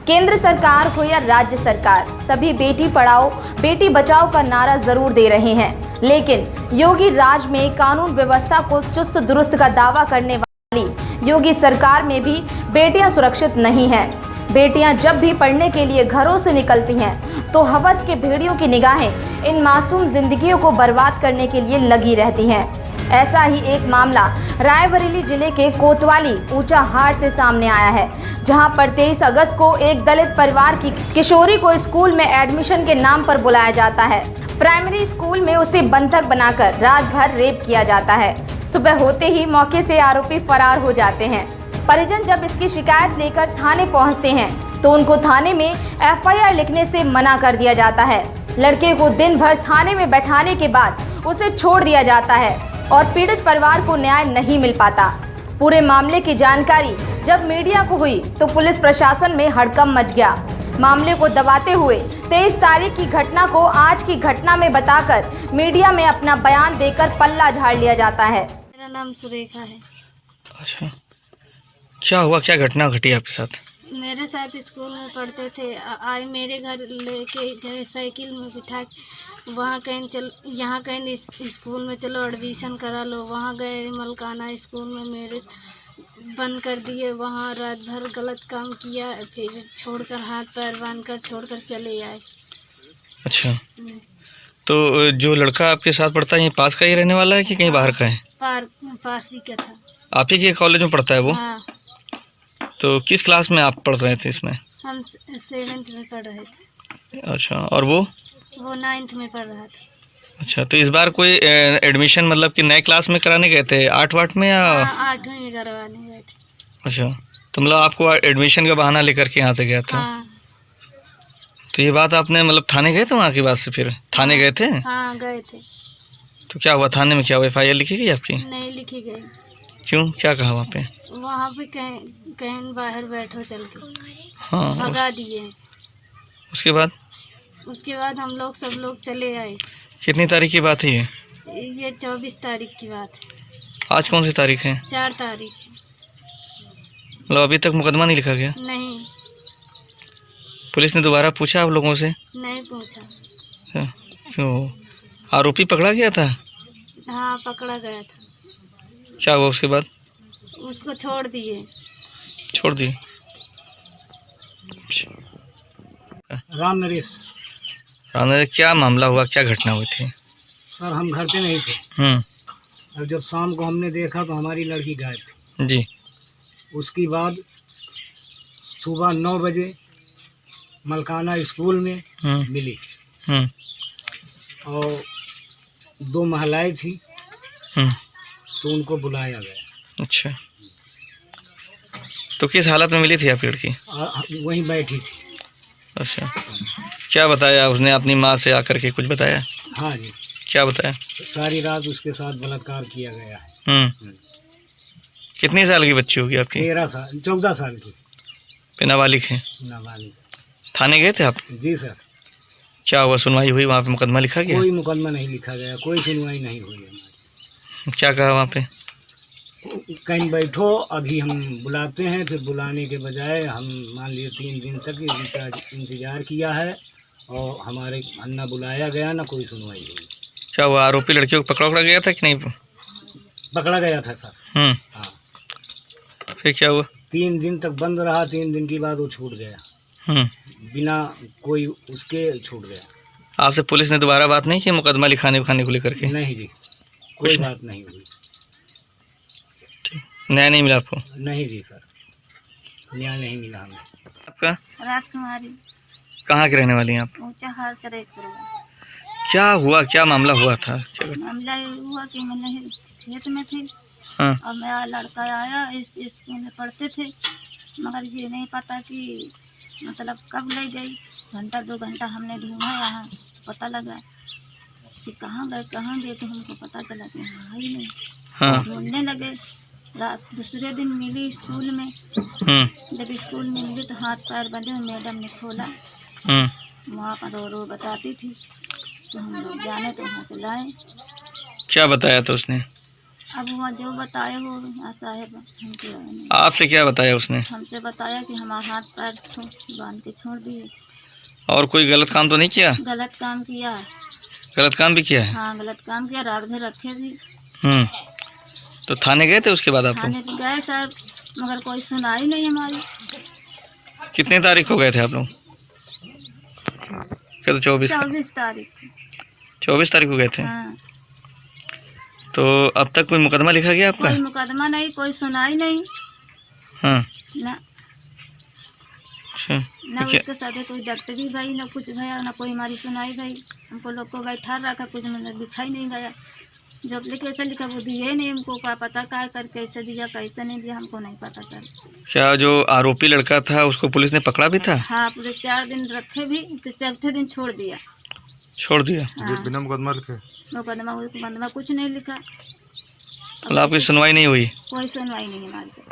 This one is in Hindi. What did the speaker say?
केंद्र सरकार हो या राज्य सरकार, सभी बेटी पढ़ाओ बेटी बचाओ का नारा जरूर दे रहे हैं, लेकिन योगी राज में कानून व्यवस्था को चुस्त दुरुस्त का दावा करने वाली योगी सरकार में भी बेटियां सुरक्षित नहीं हैं। बेटियां जब भी पढ़ने के लिए घरों से निकलती हैं तो हवस के भेड़ियों की निगाहें इन मासूम जिंदगियों को बर्बाद करने के लिए लगी रहती हैं। ऐसा ही एक मामला रायबरेली जिले के कोतवाली ऊंचाहार से सामने आया है, जहां पर 23 अगस्त को एक दलित परिवार की किशोरी को स्कूल में एडमिशन के नाम पर बुलाया जाता है। प्राइमरी स्कूल में उसे बंधक बनाकर रात भर रेप किया जाता है। सुबह होते ही मौके से आरोपी फरार हो जाते हैं। परिजन जब इसकी शिकायत लेकर थाने पहुंचते हैं तो उनको थाने में एफआईआर लिखने से मना कर दिया जाता है। लड़के को दिन भर थाने में बैठाने के बाद उसे छोड़ दिया जाता है और पीड़ित परिवार को न्याय नहीं मिल पाता। पूरे मामले की जानकारी जब मीडिया को हुई तो पुलिस प्रशासन में हड़कंप मच गया। मामले को दबाते हुए 23 तारीख की घटना को आज की घटना में बताकर मीडिया में अपना बयान देकर पल्ला झाड़ लिया जाता है। मेरा नाम सुरेखा है। अच्छा, क्या हुआ, क्या घटना घटी आपके साथ? मेरे साथ स्कूल में पढ़ते थे। आए मेरे घर लेके गए साइकिल में बिठा, वहाँ कहीं चल, यहाँ कहीं स्कूल में चलो एडमिशन करा लो। वहाँ गए मलकाना स्कूल में, मेरे बंद कर दिए। वहाँ रात भर गलत काम किया, फिर छोड़कर हाथ पैर बांध कर छोड़कर चले आए। अच्छा, तो जो लड़का आपके साथ पढ़ता है ये पास का ही रहने वाला है कि कहीं बाहर का है? पास ही का था। आप ही के कॉलेज में पढ़ता है वो? हाँ। तो किस क्लास में आप पढ़ रहे थे इसमें? हम 7th में पढ़ रहे थे। अच्छा, और वो 9th में पढ़ रहा था। अच्छा, तो इस बार कोई एडमिशन मतलब कि नए क्लास में कराने गए थे, 8 में या? 8वीं में करवाने गए थे। अच्छा, तो मतलब आपको एडमिशन का बहाना लेकर के यहाँ से गया था? हाँ। तो ये बात आपने मतलब थाने गए थे वहाँ की बात से? फिर थाने गए थे? हाँ गए थे। तो क्या हुआ थाने में, क्या हुआ, एफआईआर लिखी गई आपकी? नहीं लिखी गई। क्यों, क्या कहा वहाँ पे? वहाँ पे कहीं बाहर बैठो चल के, हाँ, भगा दिए। उसके बाद? उसके बाद हम लोग सब लोग चले आए। कितनी तारीख की बात है ये? ये 24 तारीख की बात है। आज कौन सी तारीख है? 4 तारीख। मतलब अभी तक मुकदमा नहीं लिखा गया? नहीं। पुलिस ने दोबारा पूछा आप लोगों से? नहीं पूछा। क्यों, आरोपी पकड़ा गया था? हाँ पकड़ा गया था। क्या हुआ उसके बाद? उसको छोड़ दिए। छोड़ दिए। राम नरेश। क्या मामला हुआ, क्या घटना हुई थी? सर हम घर पे नहीं थे और जब शाम को हमने देखा तो हमारी लड़की गायब थी जी। उसके बाद सुबह 9 बजे मलकाना स्कूल में मिली और 2 महिलाएं थी तो उनको बुलाया गया। अच्छा, तो किस हालत में मिली थी आपकी लड़की? वहीं बैठी थी। अच्छा, क्या बताया उसने अपनी माँ से आकर के, कुछ बताया? हाँ जी। क्या बताया? सारी रात उसके साथ बलात्कार किया गया है। कितनी साल की बच्ची होगी आपकी? 14 साल की। नाबालिग है? नाबालिग। थाने गए थे आप? जी सर। क्या हुआ, सुनवाई हुई वहाँ पे, मुकदमा लिखा गया? कोई मुकदमा नहीं लिखा गया, कोई सुनवाई नहीं हुई हमारी। क्या कहा वहाँ पे? कहीं बैठो, अभी हम बुलाते हैं। फिर बुलाने के बजाय हम मान लिए 3 दिन तक इंतजार किया है और हमारे ना बुलाया गया ना कोई सुनवाई हुई। क्या हुआ, आरोपी लड़कियों को पकड़ा गया था कि नहीं? पकड़ा गया था सर। हाँ। फिर क्या हुआ? 3 दिन तक बंद रहा। 3 दिन के बाद वो छूट गया। बिना कोई उसके छूट गया। आपसे पुलिस ने दोबारा बात नहीं की मुकदमा लिखाने को लेकर के? नहीं जी, कोई बात नहीं हुई। न्याय नहीं मिला आपको? नहीं जी सर, न्याय नहीं मिला हमें। आपका? राजकुमारी। कहाँ के रहने वाली हैं आप? ऊंचाहार चरेकपुर। क्या हुआ, क्या मामला हुआ था? मामला हुआ कि मैंने खेत में थी और मेरा लड़का आया, स्कूल में पढ़ते थे, मगर ये नहीं पता कि मतलब कब ले गई। घंटा 2 घंटा हमने ढूंढा, यहाँ पता लगा कि कहाँ गए तो हमको पता चला कि हाँ ही नहीं। ढूंढने लगे, रात दूसरे दिन मिली स्कूल में। जब स्कूल में मिली तो हाथ पैर बंधे, मैडम ने खोला, वहाँ पर रो बताती थी तो हम लोग जाने तो वहाँ से लाए। क्या बताया था उसने? अब वहाँ जो बताए हो साहेब हमको नहीं। आपसे क्या बताया उसने? हमसे बताया कि हमारा हाथ पैर बांध के छोड़ दिए। और कोई गलत काम तो नहीं किया? गलत काम किया है। गलत काम भी किया है? हाँ गलत काम किया, रात भर रखे भी। तो थाने गए थे उसके बाद आप थाने लोग? पे गए सर, मगर कोई सुनाई नहीं हमारी। कितने तारीख को गए थे आप लोग? फिर तो 24 तारीख। 24 तारीख को गए थे। हाँ। तो अब तक कोई मुकदमा लिखा गया आपका? कोई मुकदमा नहीं, कोई सुनाई नहीं। हाँ। ना अच्छा। ना तो क्या- उसके साथ कोई डॉक्टरी भाई, ना कुछ भैया, ना कोई हमारी सुनाई भाई। हमको लोग को बैठा रखा, कुछ मतलब दिखाई नहीं गया। जो कैसे लिखा वो दिए नहीं हमको, क्या पता क्या कर कैसे दिया कैसे नहीं दिया, हमको नहीं पता सर। क्या जो आरोपी लड़का था उसको पुलिस ने पकड़ा भी था? हाँ पूरे 4 दिन रखे भी, तो चौथे दिन छोड़ दिया। छोड़ दिया? हाँ। बिना मुकदमा लिखे? मुकदमा कुछ नहीं लिखा। मतलब आपकी सुनवाई नहीं हुई? कोई सुनवाई नहीं हमारी।